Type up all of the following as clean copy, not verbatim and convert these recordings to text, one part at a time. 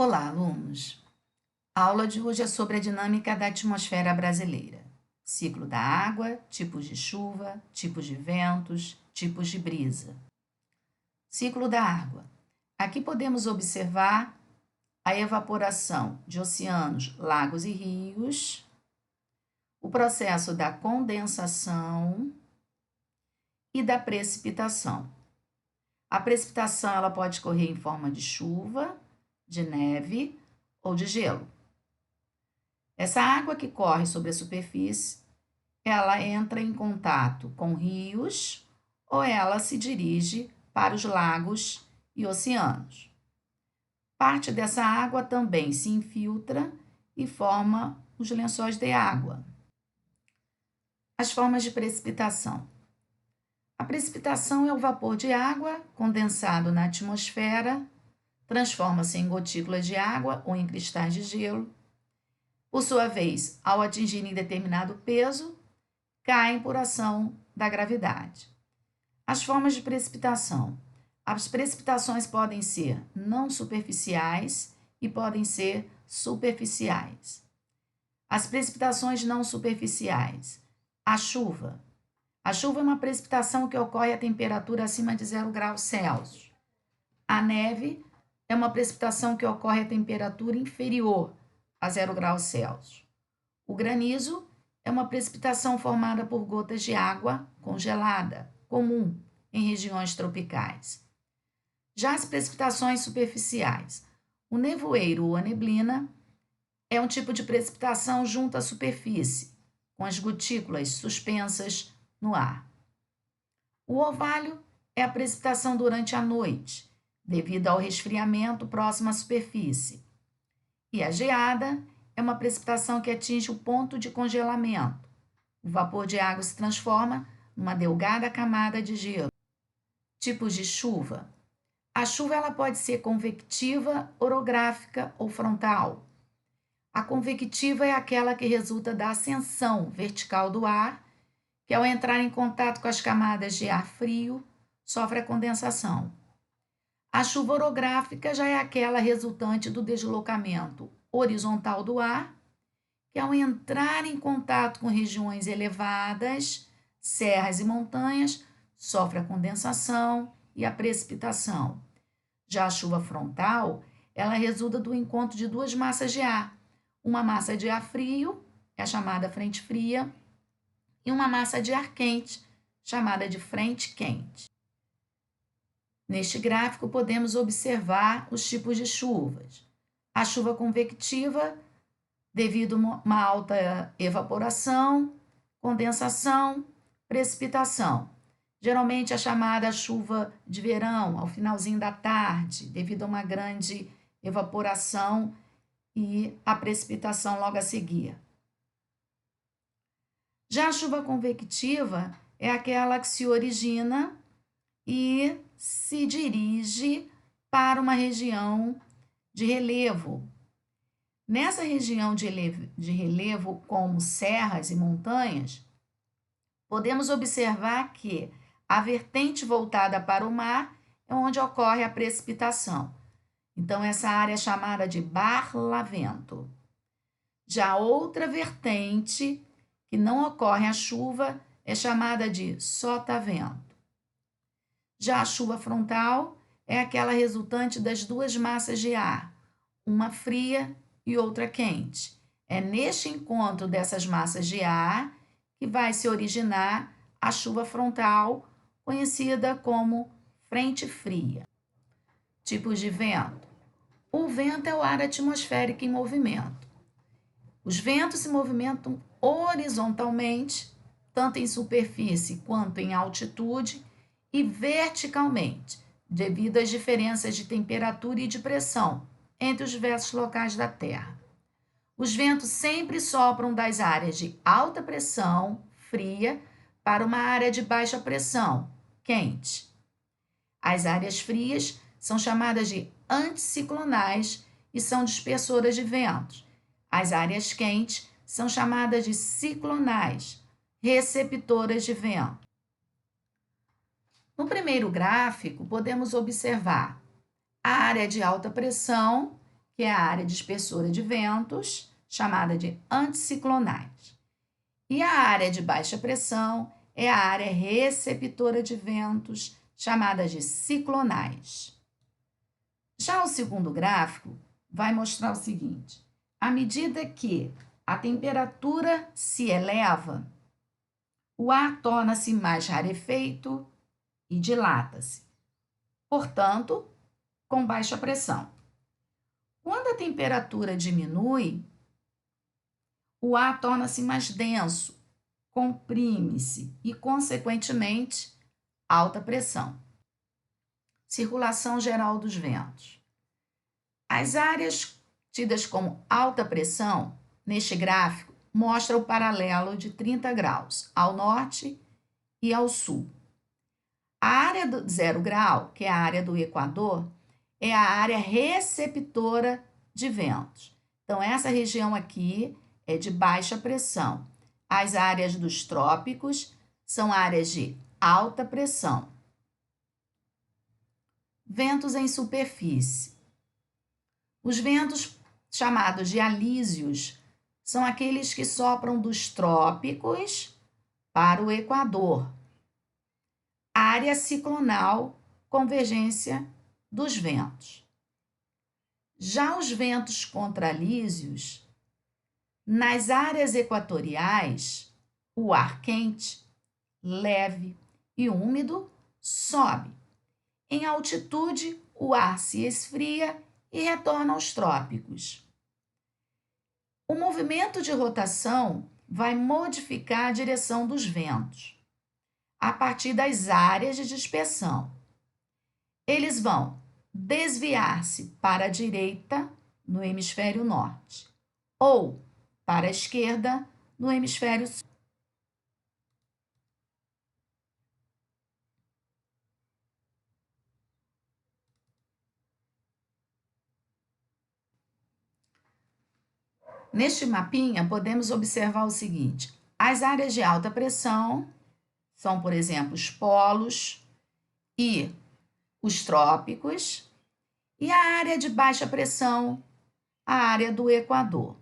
Olá, alunos! A aula de hoje é sobre a dinâmica da atmosfera brasileira. Ciclo da água, tipos de chuva, tipos de ventos, tipos de brisa. Ciclo da água. Aqui podemos observar a evaporação de oceanos, lagos e rios, o processo da condensação e da precipitação. A precipitação ela pode correr em forma de chuva, de neve ou de gelo. Essa água que corre sobre a superfície, ela entra em contato com rios ou ela se dirige para os lagos e oceanos. Parte dessa água também se infiltra e forma os lençóis de água. As formas de precipitação. A precipitação é o vapor de água condensado na atmosfera, transforma-se em gotículas de água ou em cristais de gelo. Por sua vez, ao atingirem determinado peso, caem por ação da gravidade. As formas de precipitação. As precipitações podem ser não superficiais e podem ser superficiais. As precipitações não superficiais. A chuva. A chuva é uma precipitação que ocorre a temperatura acima de 0 graus Celsius. A neve é uma precipitação que ocorre a temperatura inferior a 0 graus Celsius. O granizo é uma precipitação formada por gotas de água congelada, comum em regiões tropicais. Já as precipitações superficiais. O nevoeiro ou a neblina é um tipo de precipitação junto à superfície, com as gotículas suspensas no ar. O orvalho é a precipitação durante a noite, devido ao resfriamento próximo à superfície. E a geada é uma precipitação que atinge o ponto de congelamento. O vapor de água se transforma numa delgada camada de gelo. Tipos de chuva. A chuva ela pode ser convectiva, orográfica ou frontal. A convectiva é aquela que resulta da ascensão vertical do ar, que ao entrar em contato com as camadas de ar frio, sofre a condensação. A chuva orográfica já é aquela resultante do deslocamento horizontal do ar, que ao entrar em contato com regiões elevadas, serras e montanhas, sofre a condensação e a precipitação. Já a chuva frontal, ela resulta do encontro de duas massas de ar. Uma massa de ar frio, é a chamada frente fria, e uma massa de ar quente, chamada de frente quente. Neste gráfico, podemos observar os tipos de chuvas. A chuva convectiva, devido a uma alta evaporação, condensação, precipitação. Geralmente é chamada chuva de verão, ao finalzinho da tarde, devido a uma grande evaporação e a precipitação logo a seguir. Já a chuva convectiva é aquela que se origina e se dirige para uma região de relevo. Nessa região de relevo, como serras e montanhas, podemos observar que a vertente voltada para o mar é onde ocorre a precipitação. Então, essa área é chamada de barlavento. Já outra vertente, que não ocorre a chuva, é chamada de sotavento. Já a chuva frontal é aquela resultante das duas massas de ar, uma fria e outra quente. É neste encontro dessas massas de ar que vai se originar a chuva frontal, conhecida como frente fria. Tipos de vento. O vento é o ar atmosférico em movimento. Os ventos se movimentam horizontalmente, tanto em superfície quanto em altitude, e verticalmente, devido às diferenças de temperatura e de pressão entre os diversos locais da Terra. Os ventos sempre sopram das áreas de alta pressão, fria, para uma área de baixa pressão, quente. As áreas frias são chamadas de anticiclonais e são dispersoras de ventos. As áreas quentes são chamadas de ciclonais, receptoras de vento. No primeiro gráfico, podemos observar a área de alta pressão, que é a área dispersora de ventos, chamada de anticiclonais. E a área de baixa pressão é a área receptora de ventos, chamada de ciclonais. Já o segundo gráfico vai mostrar o seguinte: à medida que a temperatura se eleva, o ar torna-se mais rarefeito e dilata-se, portanto, com baixa pressão. Quando a temperatura diminui, o ar torna-se mais denso, comprime-se e, consequentemente, alta pressão. Circulação geral dos ventos. As áreas tidas como alta pressão, neste gráfico, mostra o paralelo de 30 graus ao norte e ao sul. A área do 0 grau, que é a área do Equador, é a área receptora de ventos. Então, essa região aqui é de baixa pressão. As áreas dos trópicos são áreas de alta pressão. Ventos em superfície. Os ventos chamados de alísios são aqueles que sopram dos trópicos para o Equador. Área ciclonal, convergência dos ventos. Já os ventos contralísios, nas áreas equatoriais, o ar quente, leve e úmido sobe. Em altitude, o ar se esfria e retorna aos trópicos. O movimento de rotação vai modificar a direção dos ventos a partir das áreas de dispersão. Eles vão desviar-se para a direita no hemisfério norte ou para a esquerda no hemisfério sul. Neste mapinha, podemos observar o seguinte: as áreas de alta pressão são, por exemplo, os polos e os trópicos, e a área de baixa pressão, a área do Equador.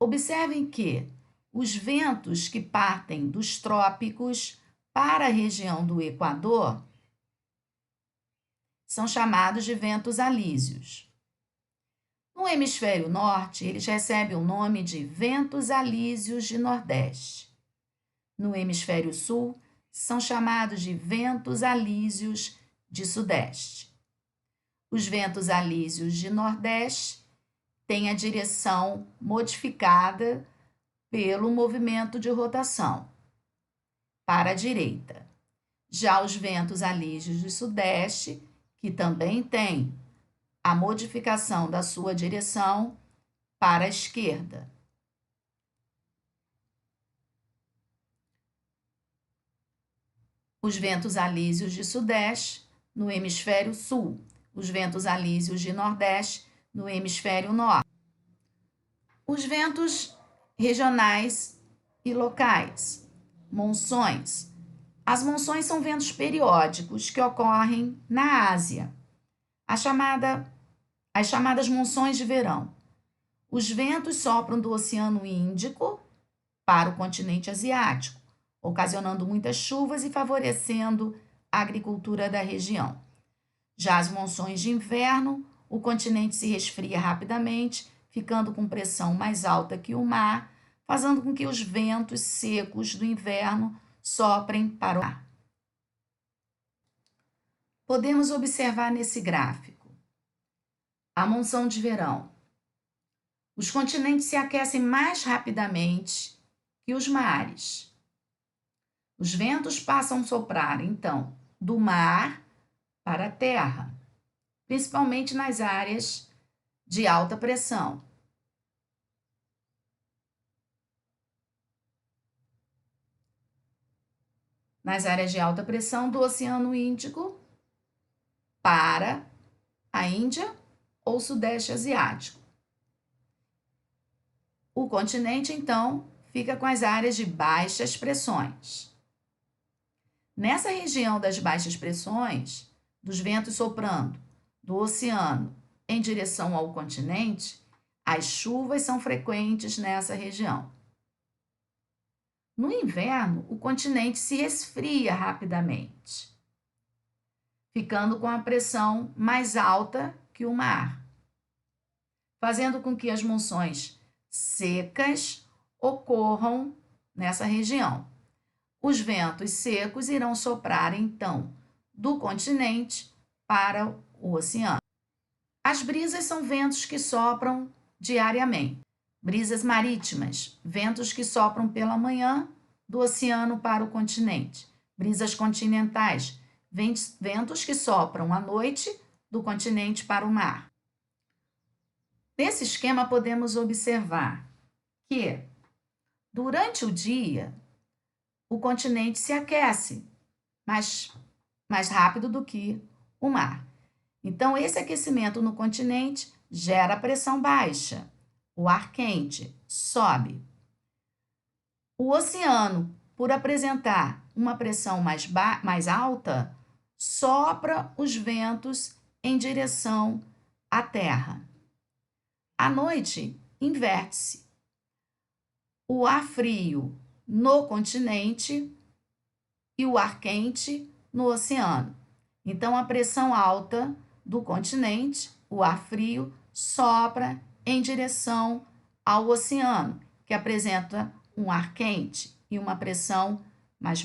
Observem que os ventos que partem dos trópicos para a região do Equador são chamados de ventos alísios. No hemisfério norte, eles recebem o nome de ventos alísios de Nordeste. No hemisfério sul, são chamados de ventos alísios de Sudeste. Os ventos alísios de Nordeste têm a direção modificada pelo movimento de rotação para a direita. Já os ventos alísios de Sudeste, que também têm a modificação da sua direção para a esquerda. Os ventos alísios de Sudeste no hemisfério sul, os ventos alísios de Nordeste no hemisfério norte. Os ventos regionais e locais, monções. As monções são ventos periódicos que ocorrem na Ásia. As chamadas monções de verão. Os ventos sopram do Oceano Índico para o continente asiático, ocasionando muitas chuvas e favorecendo a agricultura da região. Já as monções de inverno, o continente se resfria rapidamente, ficando com pressão mais alta que o mar, fazendo com que os ventos secos do inverno soprem para o mar. Podemos observar nesse gráfico a monção de verão. Os continentes se aquecem mais rapidamente que os mares. Os ventos passam a soprar, então, do mar para a terra, principalmente nas áreas de alta pressão. Nas áreas de alta pressão do Oceano Índico para a Índia ou Sudeste Asiático. O continente, então, fica com as áreas de baixas pressões. Nessa região das baixas pressões, dos ventos soprando do oceano em direção ao continente, as chuvas são frequentes nessa região. No inverno, o continente se esfria rapidamente, ficando com a pressão mais alta que o mar, fazendo com que as monções secas ocorram nessa região. Os ventos secos irão soprar, então, do continente para o oceano. As brisas são ventos que sopram diariamente. Brisas marítimas, ventos que sopram pela manhã do oceano para o continente. Brisas continentais, ventos que sopram à noite do continente para o mar. Nesse esquema, podemos observar que, durante o dia, o continente se aquece mais rápido do que o mar. Então, esse aquecimento no continente gera pressão baixa. O ar quente sobe. O oceano, por apresentar uma pressão mais alta, sopra os ventos em direção à Terra. À noite, inverte-se. O ar frio no continente e o ar quente no oceano. Então, a pressão alta do continente, o ar frio, sopra em direção ao oceano, que apresenta um ar quente e uma pressão mais